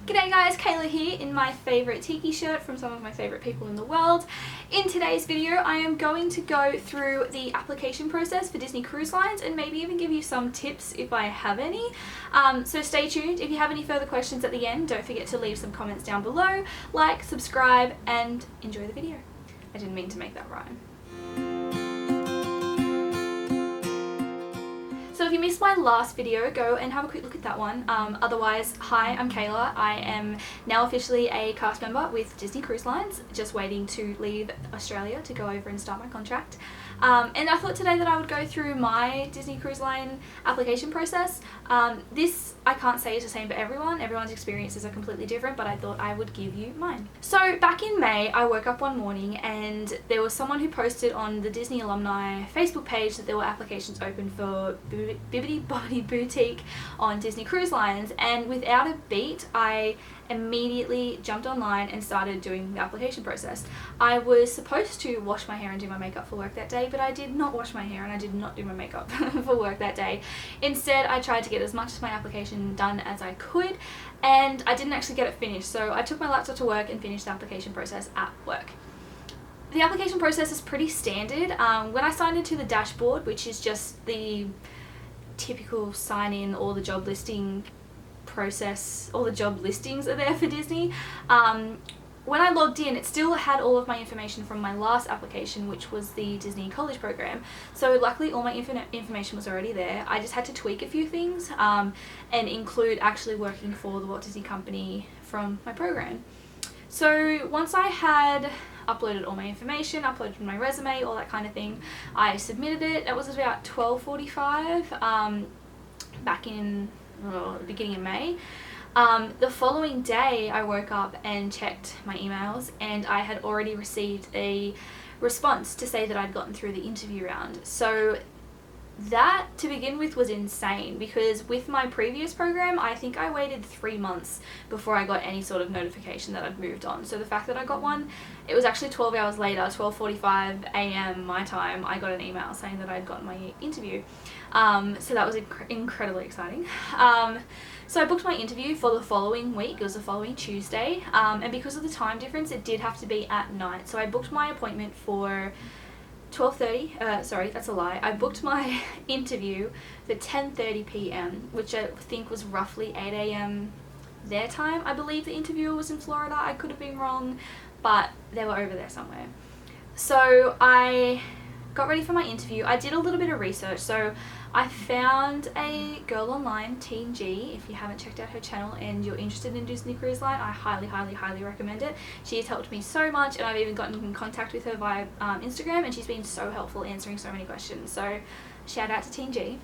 G'day guys, Kayla here in my favourite tiki shirt from some of my favourite people in the world. In today's video I am going to go through the application process for Disney Cruise Lines and maybe even give you some tips if I have any. So stay tuned. If you have any further questions at the end, don't forget to leave some comments down below, like, subscribe and enjoy the video. I didn't mean to make that rhyme. So if you missed my last video, go and have a quick look at that one. Otherwise, hi, I'm Kayla. I am now officially a cast member with Disney Cruise Lines, just waiting to leave Australia to go over and start my contract. And I thought today that I would go through my Disney Cruise Line application process. This I can't say is the same for everyone. Everyone's experiences are completely different, but I thought I would give you mine. So back in May, I woke up one morning and there was someone who posted on the Disney Alumni Facebook page that there were applications open for Bibbidi Bobbidi Boutique on Disney Cruise Lines, and without a beat I immediately jumped online and started doing the application process. I was supposed to wash my hair and do my makeup for work that day, but I did not wash my hair and I did not do my makeup for work that day. Instead, I tried to get as much of my application done as I could, and I didn't actually get it finished, so I took my laptop to work and finished the application process at work. The application process is pretty standard. When I signed into the dashboard, which is just the typical sign in, all the job listing process, all the job listings are there for Disney. When I logged in, it still had all of my information from my last application, which was the Disney College program. So luckily all my information was already there. I just had to tweak a few things and include actually working for the Walt Disney Company from my program. So once I had uploaded all my information, uploaded my resume, all that kind of thing, I submitted it. That was about 12:45 back in the beginning of May. The following day I woke up and checked my emails and I had already received a response to say that I'd gotten through the interview round. So that, to begin with, was insane, because with my previous program I think I waited 3 months before I got any sort of notification that I'd moved on. So the fact that I got one, it was actually 12 hours later, 12:45 a.m. my time, I got an email saying that I'd gotten my interview. So that was incredibly exciting. So I booked my interview for the following week. It was the following Tuesday, and because of the time difference it did have to be at night, so I booked my appointment for 12:30, sorry, that's a lie. I booked my interview for 10:30 p.m, which I think was roughly 8 a.m. their time. I believe the interviewer was in Florida. I could have been wrong, but they were over there somewhere. So I got ready for my interview. I did a little bit of research. So I found a girl online, Teen G. If you haven't checked out her channel and you're interested in Disney Cruise Line, I highly recommend it. She has helped me so much, and I've even gotten in contact with her via Instagram, and she's been so helpful answering so many questions. So shout out to Teen G.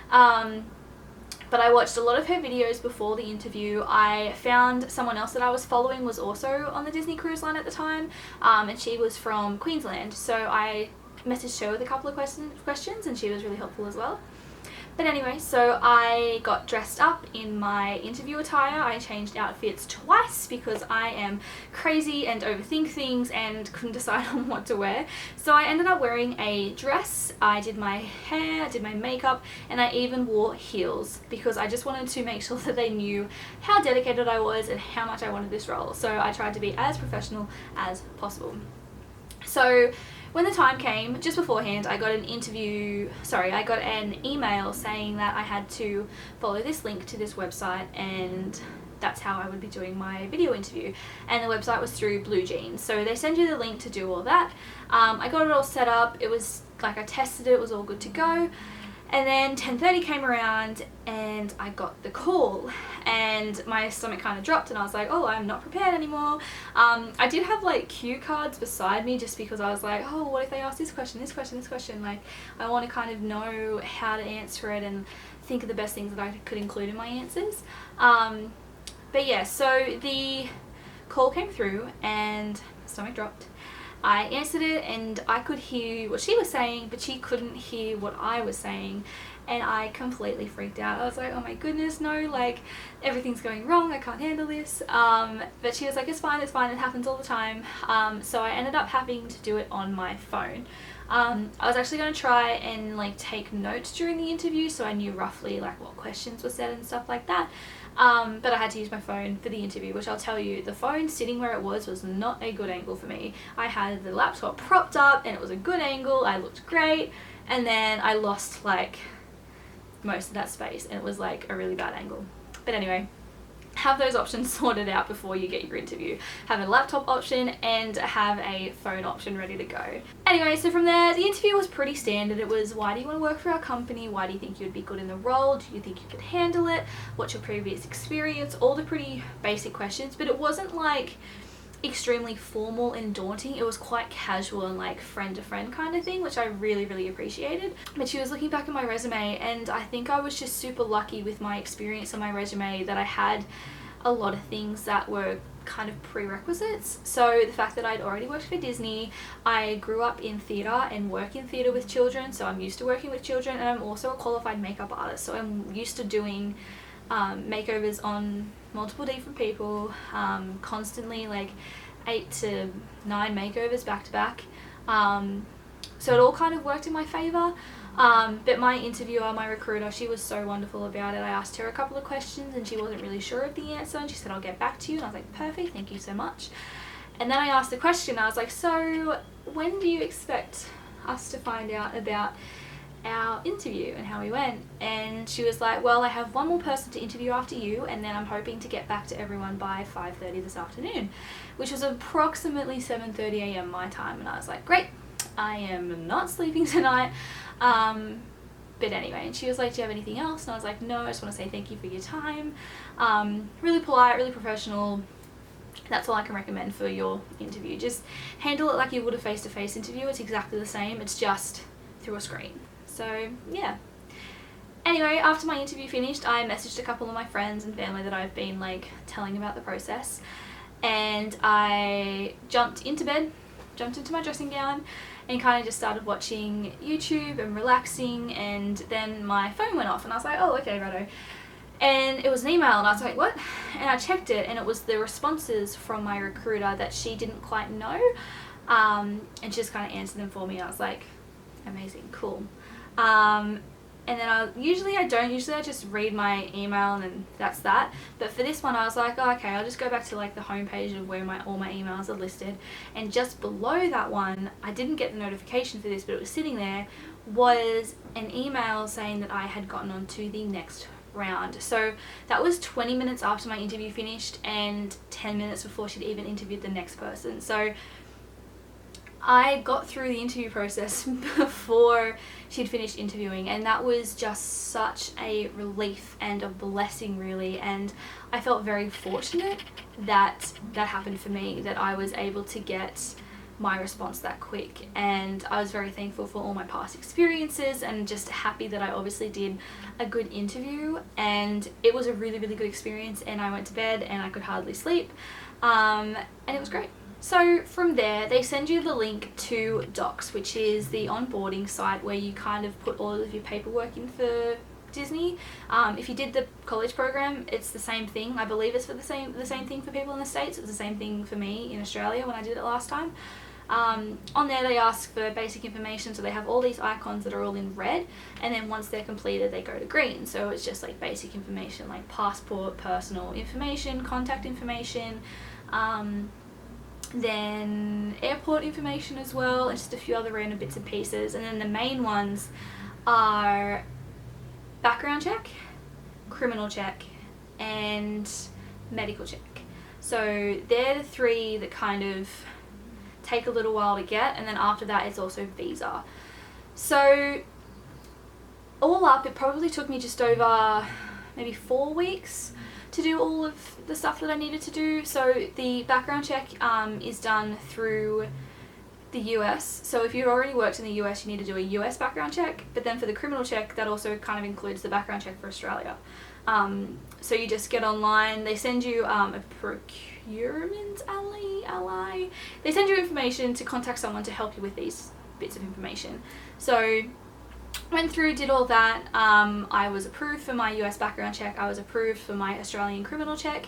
But I watched a lot of her videos before the interview. I found someone else that I was following was also on the Disney Cruise Line at the time, and she was from Queensland. So I messaged her with a couple of questions and she was really helpful as well. But anyway, so I got dressed up in my interview attire. I changed outfits twice because I am crazy and overthink things and couldn't decide on what to wear. So I ended up wearing a dress, I did my hair, I did my makeup, and I even wore heels because I just wanted to make sure that they knew how dedicated I was and how much I wanted this role. So I tried to be as professional as possible. So when the time came, just beforehand, I got an email saying that I had to follow this link to this website, and that's how I would be doing my video interview. And the website was through Blue Jeans. So they send you the link to do all that. I got it all set up. It was like I tested it, it was all good to go. And then 10:30 came around and I got the call and my stomach kind of dropped and I was like, oh, I'm not prepared anymore. I did have like cue cards beside me just because I was like, oh, what if they ask this question, this question, this question? Like, I want to kind of know how to answer it and think of the best things that I could include in my answers. But yeah, so the call came through and my stomach dropped. I answered it and I could hear what she was saying, but she couldn't hear what I was saying, and I completely freaked out. I was like, oh my goodness, no, like everything's going wrong, I can't handle this. But she was like, it's fine, it happens all the time. So I ended up having to do it on my phone. I was actually going to try and like take notes during the interview so I knew roughly like what questions were said and stuff like that. But I had to use my phone for the interview, which I'll tell you, the phone sitting where it was not a good angle for me. I had the laptop propped up and it was a good angle, I looked great, and then I lost like most of that space and it was like a really bad angle. But anyway, have those options sorted out before you get your interview. Have a laptop option and have a phone option ready to go. Anyway, so from there, the interview was pretty standard. It was, why do you want to work for our company? Why do you think you'd be good in the role? Do you think you could handle it? What's your previous experience? All the pretty basic questions, but it wasn't like extremely formal and daunting. It was quite casual and like friend to friend kind of thing, which I really appreciated. But she was looking back at my resume and I think I was just super lucky with my experience on my resume that I had a lot of things that were kind of prerequisites. So the fact that I'd already worked for Disney, I grew up in theatre and work in theatre with children, so I'm used to working with children, and I'm also a qualified makeup artist, so I'm used to doing makeovers on multiple different people, constantly, like 8 to 9 makeovers back to back. So it all kind of worked in my favour. But my interviewer, my recruiter, she was so wonderful about it. I asked her a couple of questions and she wasn't really sure of the answer, and she said, I'll get back to you. And I was like, perfect, thank you so much. And then I asked the question, I was like, so when do you expect us to find out about our interview and how we went? And she was like, well, I have one more person to interview after you, and then I'm hoping to get back to everyone by 5:30 this afternoon, which was approximately 7:30 a.m. my time. And I was like, great, I am not sleeping tonight. But anyway, and she was like, do you have anything else? And I was like, no, I just want to say thank you for your time. Really polite, really professional. That's all I can recommend for your interview. Just handle it like you would a face-to-face interview. It's exactly the same, it's just through a screen. So yeah. Anyway, after my interview finished, I messaged a couple of my friends and family that I've been like telling about the process, and I jumped into bed, jumped into my dressing gown, and kind of just started watching YouTube and relaxing, and then my phone went off and I was like, oh, okay, righto. And it was an email and I was like, what? And I checked it and it was the responses from my recruiter that she didn't quite know, and she just kind of answered them for me. I was like, amazing, cool. And then I just read my email and then that's that. But for this one I was like, oh, okay, I'll just go back to like the homepage of where all my emails are listed, and just below that one, I didn't get the notification for this, but it was sitting there, was an email saying that I had gotten on to the next round. So that was 20 minutes after my interview finished and 10 minutes before she'd even interviewed the next person. So I got through the interview process before she'd finished interviewing, and that was just such a relief and a blessing, really. And I felt very fortunate that that happened for me, that I was able to get my response that quick. And I was very thankful for all my past experiences and just happy that I obviously did a good interview, and it was a really good experience. And I went to bed and I could hardly sleep, and it was great. So from there, they send you the link to Docs, which is the onboarding site where you kind of put all of your paperwork in for Disney. If you did the college program, it's the same thing. I believe it's for the same thing for people in the States. It was the same thing for me in Australia when I did it last time. On there they ask for basic information, so they have all these icons that are all in red, and then once they're completed they go to green. So it's just like basic information like passport, personal information, contact information, then airport information as well, and just a few other random bits and pieces. And then the main ones are background check, criminal check, and medical check. So they're the three that kind of take a little while to get, and then after that it's also visa. So all up, it probably took me just over maybe 4 weeks to do all of the stuff that I needed to do. So the background check is done through the US. So if you've already worked in the US, you need to do a US background check. But then for the criminal check, that also kind of includes the background check for Australia. So you just get online, they send you a procurement ally. They send you information to contact someone to help you with these bits of information. So went through, did all that. I was approved for my US background check, I was approved for my Australian criminal check,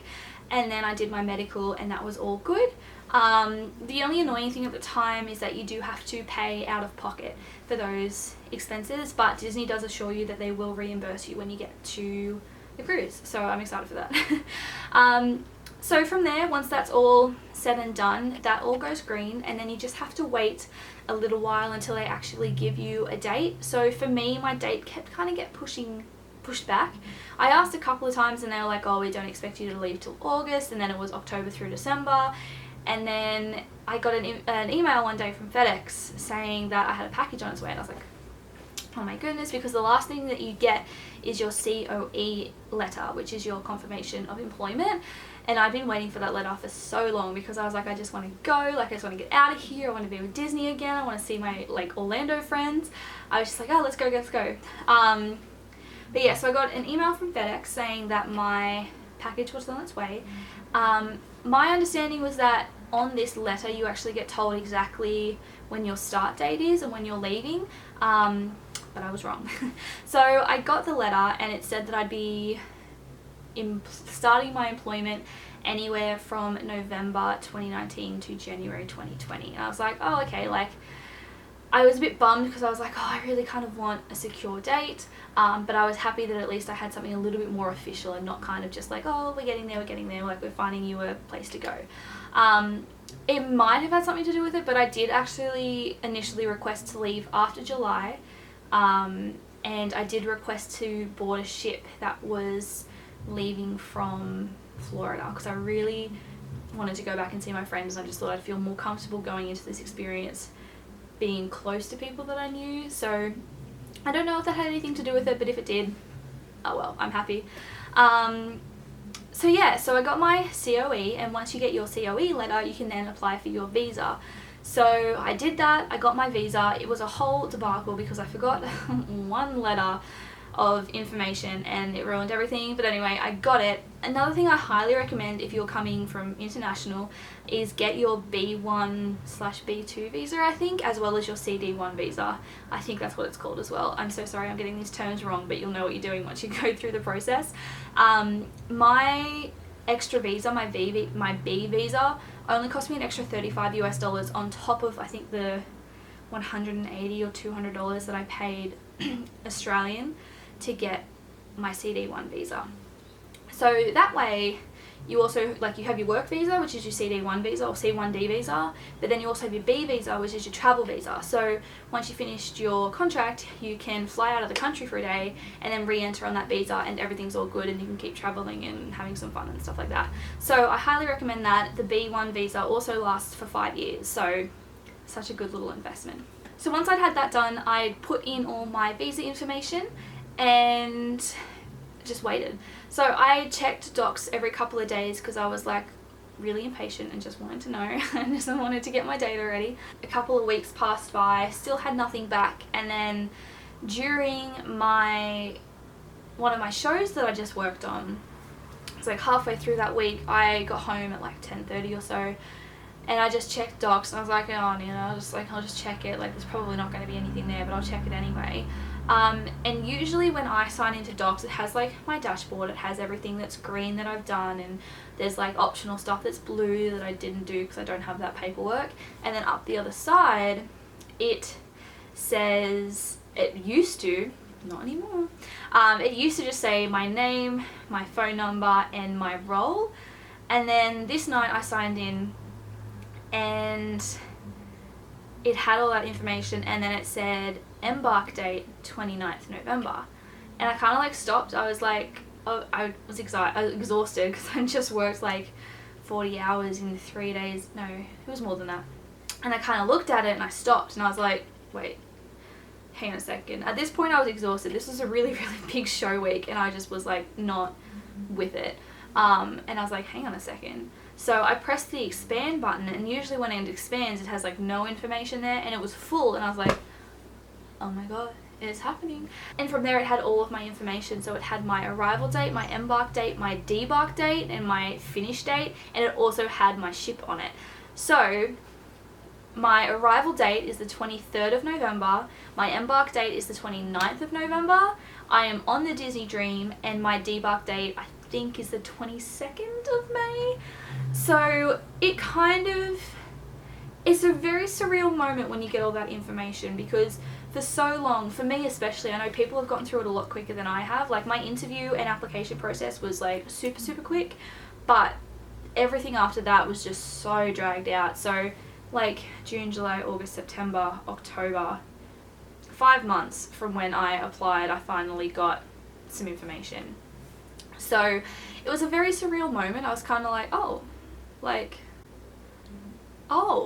and then I did my medical, and that was all good. The only annoying thing at the time is that you do have to pay out of pocket for those expenses, but Disney does assure you that they will reimburse you when you get to the cruise. So I'm excited for that. So from there, once that's all said and done, that all goes green, and then you just have to wait a little while until they actually give you a date. So for me, my date kept kind of pushed back. I asked a couple of times and they were like, oh, we don't expect you to leave till August, and then it was October through December. And then I got an email one day from FedEx saying that I had a package on its way, and I was like, oh my goodness, because the last thing that you get is your COE letter, which is your confirmation of employment. And I've been waiting for that letter for so long because I was like, I just want to go, like I just want to get out of here, I want to be with Disney again, I want to see my like Orlando friends. I was just like, oh, let's go. But yeah, so I got an email from FedEx saying that my package was on its way. My understanding was that on this letter you actually get told exactly when your start date is and when you're leaving, but I was wrong. So I got the letter and it said that I'd be starting my employment anywhere from November 2019 to January 2020. And I was like, oh, okay, like I was a bit bummed because I was like, oh, I really kind of want a secure date, but I was happy that at least I had something a little bit more official and not kind of just like, oh, we're getting there, like we're finding you a place to go. It might have had something to do with it, but I did actually initially request to leave after July, and I did request to board a ship that was leaving from Florida because I really wanted to go back and see my friends. I just thought I'd feel more comfortable going into this experience being close to people that I knew. So I don't know if that had anything to do with it, but if it did, oh well, I'm happy. So yeah, so I got my COE, and once you get your COE letter, you can then apply for your visa. So I did that, I got my visa. It was a whole debacle because I forgot one letter of information and it ruined everything, but anyway, I got it. Another thing I highly recommend if you're coming from international is get your B1/B2 visa, I think, as well as your CD1 visa. I think that's what it's called as well. I'm so sorry I'm getting these terms wrong, but you'll know what you're doing once you go through the process. My extra visa, my B visa, only cost me an extra $35 US on top of I think the $180 or $200 that I paid Australian to get my CD1 visa. So that way you also, like, you have your work visa, which is your CD1 visa or C1D visa, but then you also have your B visa, which is your travel visa. So once you finished your contract, you can fly out of the country for a day and then re-enter on that visa, and everything's all good and you can keep traveling and having some fun and stuff like that. So I highly recommend that. The B1 visa also lasts for 5 years, so such a good little investment. So once I'd had that done, I put in all my visa information and just waited. So I checked docs every couple of days because I was like really impatient and just wanted to know and just wanted to get my data ready. A couple of weeks passed by, still had nothing back, and then during one of my shows that I just worked on, it's like halfway through that week, I got home at like 10:30 or so, and I just checked docs and I was like, oh, you know, I'll just check it, like there's probably not going to be anything there, but I'll check it anyway. And usually when I sign into docs, it has like my dashboard, it has everything that's green that I've done, and there's like optional stuff that's blue that I didn't do because I don't have that paperwork. And then up the other side, it says, it used to, not anymore, it used to just say my name, my phone number, and my role. And then this night I signed in and it had all that information, and then it said embark date 29th November, and I kind of like stopped. I was like, oh, I was exhausted because I just worked like 40 hours in 3 days. No, it was more than that. And I kind of looked at it and I stopped and I was like, wait, hang on a second. At this point I was exhausted. This was a really, really big show week and I just was like not with it. And I was like, hang on a second. So I pressed the expand button, and usually when it expands it has like no information there, and it was full, and I was like, oh my god, it's happening. And from there it had all of my information. So it had my arrival date, my embark date, my debark date, and my finish date, and it also had my ship on it. So my arrival date is the 23rd of November, my embark date is the 29th of November, I am on the Disney Dream, and my debark date I think is the 22nd of May. So it kind of, it's a very surreal moment when you get all that information, because for so long, for me especially. I know people have gotten through it a lot quicker than I have. Like my interview and application process was like super quick, but everything after that was just so dragged out. So like June, July, August, September, October, 5 months from when I applied, I finally got some information. So it was a very surreal moment. I was kind of like, oh,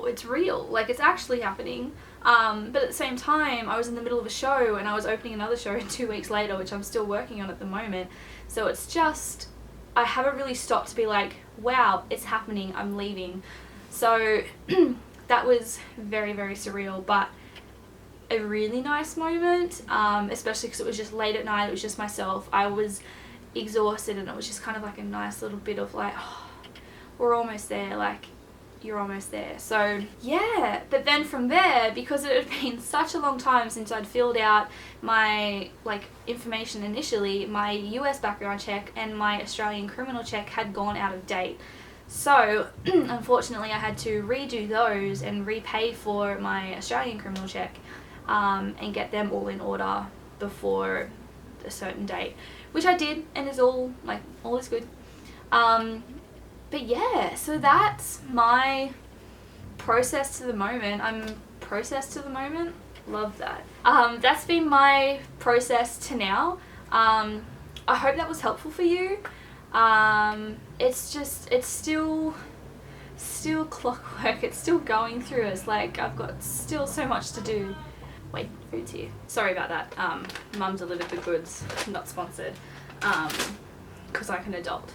it's real, like it's actually happening. But at the same time, I was in the middle of a show and I was opening another show 2 weeks later, which I'm still working on at the moment. So it's just, I haven't really stopped to be like, wow, it's happening, I'm leaving. So that was very surreal, but a really nice moment, especially because it was just late at night, it was just myself. I was exhausted and it was just kind of like a nice little bit of like, oh, we're almost there, like you're almost there. So yeah, but then from there, because it had been such a long time since I'd filled out my like information initially, my US background check and my Australian criminal check had gone out of date. So unfortunately I had to redo those and repay for my Australian criminal check, and get them all in order before a certain date, which I did, and is all is good. But yeah, so that's my process to the moment. I'm processed to the moment. Love that. That's been my process to now. I hope that was helpful for you. It's still clockwork. It's still going through. It's like I've got still so much to do. Wait, food's here. Sorry about that. Mum delivered the goods, not sponsored. Because I'm an adult.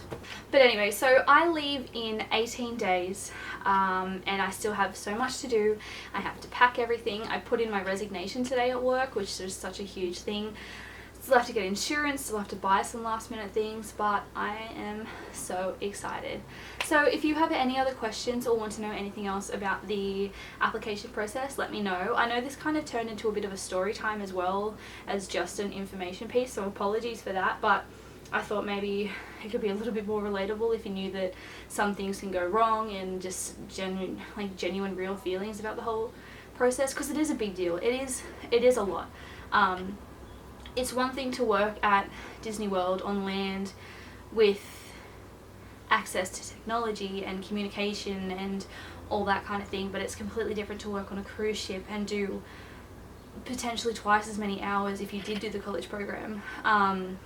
But anyway, so I leave in 18 days, and I still have so much to do. I have to pack everything. I put in my resignation today at work, which is such a huge thing. Still have to get insurance, still have to buy some last minute things, but I am so excited. So if you have any other questions or want to know anything else about the application process, let me know. I know this kind of turned into a bit of a story time as well as just an information piece, so apologies for that, but I thought maybe it could be a little bit more relatable if you knew that some things can go wrong, and just genuine real feelings about the whole process, because it is a big deal. It is a lot. It's one thing to work at Disney World on land with access to technology and communication and all that kind of thing, but it's completely different to work on a cruise ship and do potentially twice as many hours if you did do the college program. And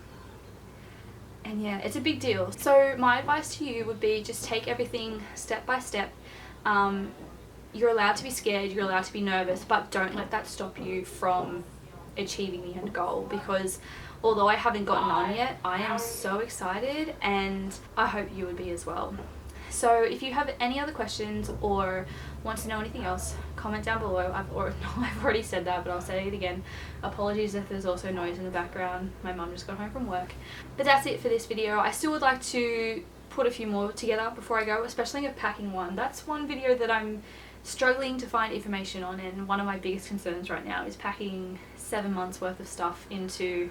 yeah, it's a big deal. So my advice to you would be just take everything step by step. You're allowed to be scared, you're allowed to be nervous, but don't let that stop you from achieving the end goal, because although I haven't gotten on yet, I am so excited, and I hope you would be as well. So if you have any other questions or want to know anything else, comment down below. I've already said that, but I'll say it again. Apologies if there's also noise in the background. My mum just got home from work. But that's it for this video. I still would like to put a few more together before I go, especially a packing one. That's one video that I'm struggling to find information on, and one of my biggest concerns right now is packing 7 months worth of stuff into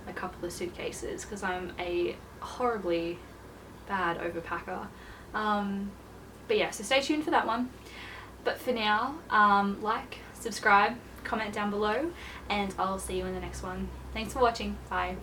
a couple of suitcases, because I'm a horribly bad overpacker. But yeah, so stay tuned for that one. But for now, like, subscribe, comment down below, and I'll see you in the next one. Thanks for watching. Bye.